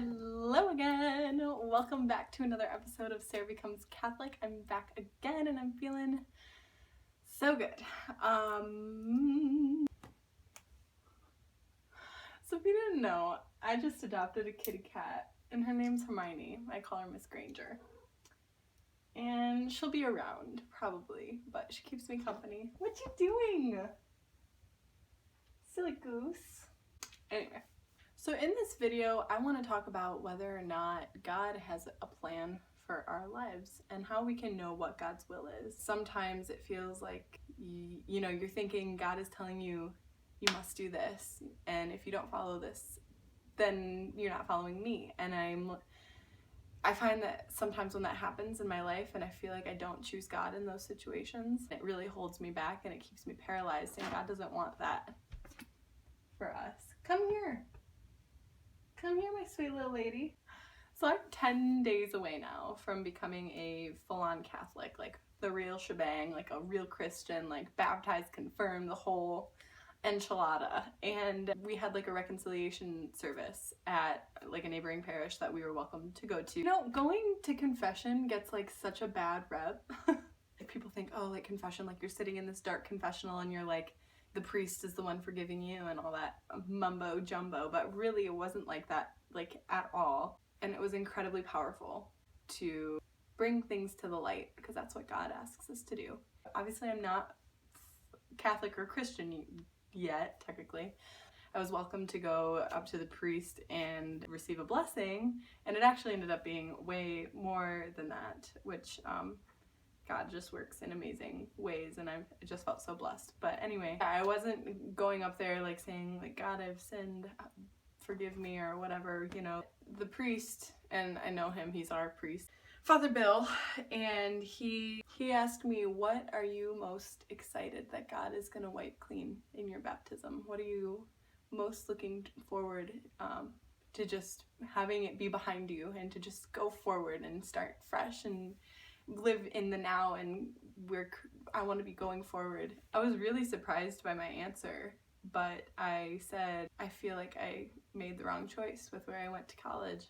Hello again! Welcome back to another episode of Sarah Becomes Catholic. I'm back again and I'm feeling so good. So if you didn't know, I just adopted a kitty cat and her name's Hermione. I call her Miss Granger. And she'll be around, probably, but she keeps me company. What you doing? Silly goose. Anyway. So in this video, I want to talk about whether or not God has a plan for our lives and how we can know what God's will is. Sometimes it feels like, you're thinking God is telling you, you must do this, and if you don't follow this, then you're not following me. And I find that sometimes when that happens in my life and I feel like I don't choose God in those situations, it really holds me back and it keeps me paralyzed, and God doesn't want that for us. Come here. Come here, my sweet little lady. So I'm 10 days away now from becoming a full-on Catholic, like the real shebang, like a real Christian, like baptized, confirmed, the whole enchilada. And we had like a reconciliation service at like a neighboring parish that we were welcome to go to. You know, going to confession gets like such a bad rep. People think, oh, like confession, like you're sitting in this dark confessional and you're like, the priest is the one forgiving you and all that mumbo jumbo, but really it wasn't like that, like at all. And it was incredibly powerful to bring things to the light, because that's what God asks us to do. Obviously I'm not Catholic or Christian yet, technically. I was welcome to go up to the priest and receive a blessing, and it actually ended up being way more than that, which God just works in amazing ways, and I just felt so blessed. But anyway, I wasn't going up there like saying like, God, I've sinned, forgive me, or whatever, you know. The priest, and I know him, he's our priest, Father Bill, and he asked me, what are you most excited that God is going to wipe clean in your baptism? What are you most looking forward to just having it be behind you and to just go forward and start fresh and live in the now, and I want to be going forward. I was really surprised by my answer, but I said, I feel like I made the wrong choice with where I went to college.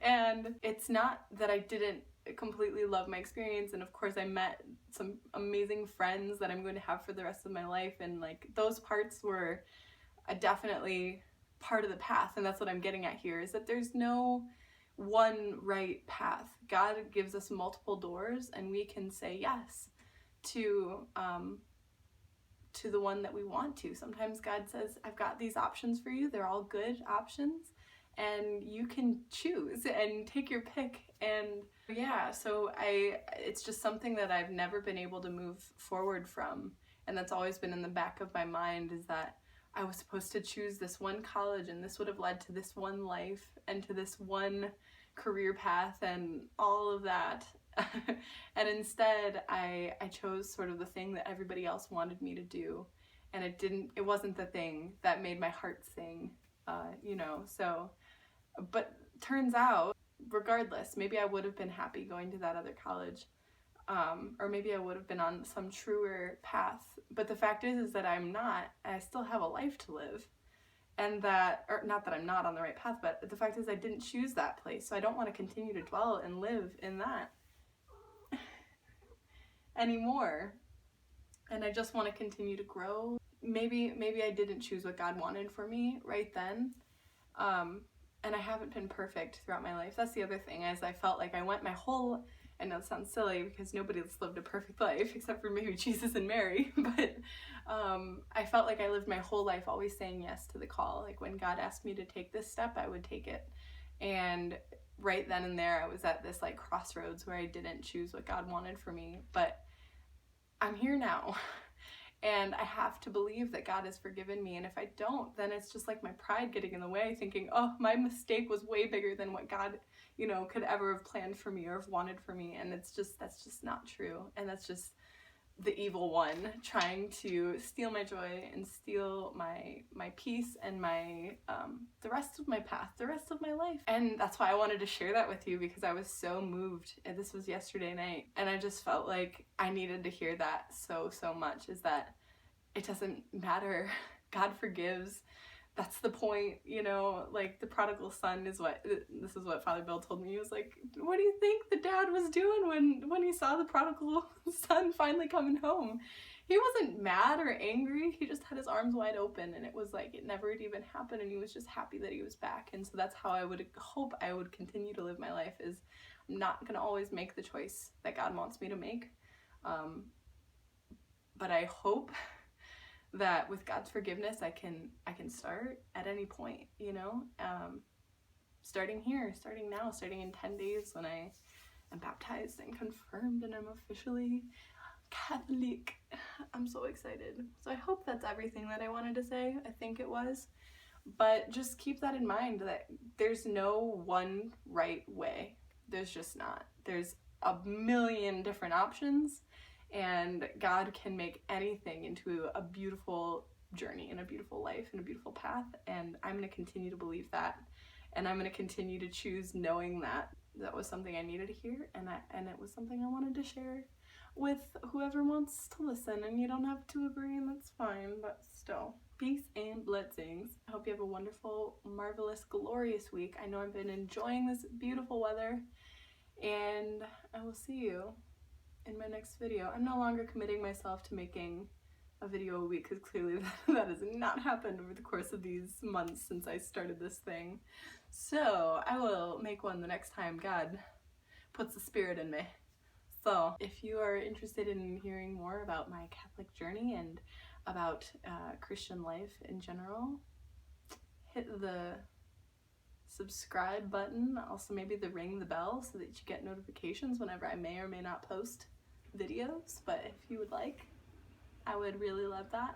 And it's not that I didn't completely love my experience, and of course I met some amazing friends that I'm going to have for the rest of my life, and like those parts were definitely part of the path, and that's what I'm getting at here, is that there's no one right path. God gives us multiple doors, and we can say yes to the one that we want to. Sometimes God says, I've got these options for you, they're all good options, and you can choose and take your pick. And yeah, so it's just something that I've never been able to move forward from, and that's always been in the back of my mind, is that I was supposed to choose this one college, and this would have led to this one life and to this one career path and all of that. And instead I chose sort of the thing that everybody else wanted me to do, and it wasn't the thing that made my heart sing, so, but turns out, regardless, maybe I would have been happy going to that other college, or maybe I would have been on some truer path. But the fact is that I'm not. I still have a life to live, and that, or not that I'm not on the right path, but the fact is I didn't choose that place, so I don't want to continue to dwell and live in that anymore. And I just want to continue to grow. Maybe I didn't choose what God wanted for me right then, and I haven't been perfect throughout my life. That's the other thing, is I felt like I went my whole, I know it sounds silly because nobody's lived a perfect life except for maybe Jesus and Mary, but I felt like I lived my whole life always saying yes to the call. Like when God asked me to take this step, I would take it. And right then and there, I was at this like crossroads where I didn't choose what God wanted for me, but I'm here now. And I have to believe that God has forgiven me. And if I don't, then it's just like my pride getting in the way, thinking, oh, my mistake was way bigger than what God, could ever have planned for me or have wanted for me. And that's just not true. And that's just the evil one trying to steal my joy and steal my peace and my the rest of my path, the rest of my life. And that's why I wanted to share that with you, because I was so moved, and this was yesterday night, and I just felt like I needed to hear that so much, is that it doesn't matter. God forgives. that's the point, you know, like the prodigal son is this is what Father Bill told me. He was like, what do you think the dad was doing when he saw the prodigal son finally coming home? He wasn't mad or angry, he just had his arms wide open, and it was like it never had even happened, and he was just happy that he was back. And so that's how I would hope I would continue to live my life, is I'm not gonna always make the choice that God wants me to make, but I hope that with God's forgiveness I can start at any point, you know, starting here, starting now, starting in 10 days when I am baptized and confirmed and I'm officially Catholic. I'm so excited. So I hope that's everything that I wanted to say. I think it was. But just keep that in mind, that there's no one right way. There's just not. There's a million different options, and God can make anything into a beautiful journey and a beautiful life and a beautiful path, and I'm going to continue to believe that, and I'm going to continue to choose knowing that that was something I needed to hear, and it was something I wanted to share with whoever wants to listen. And you don't have to agree, and that's fine, but still, peace and blessings. I hope you have a wonderful, marvelous, glorious week. I know I've been enjoying this beautiful weather, and I will see you in my next video. I'm no longer committing myself to making a video a week, because clearly that has not happened over the course of these months since I started this thing. So I will make one the next time God puts the spirit in me. So if you are interested in hearing more about my Catholic journey and about Christian life in general, hit the subscribe button, also maybe ring the bell so that you get notifications whenever I may or may not post videos. But if you would like, I would really love that.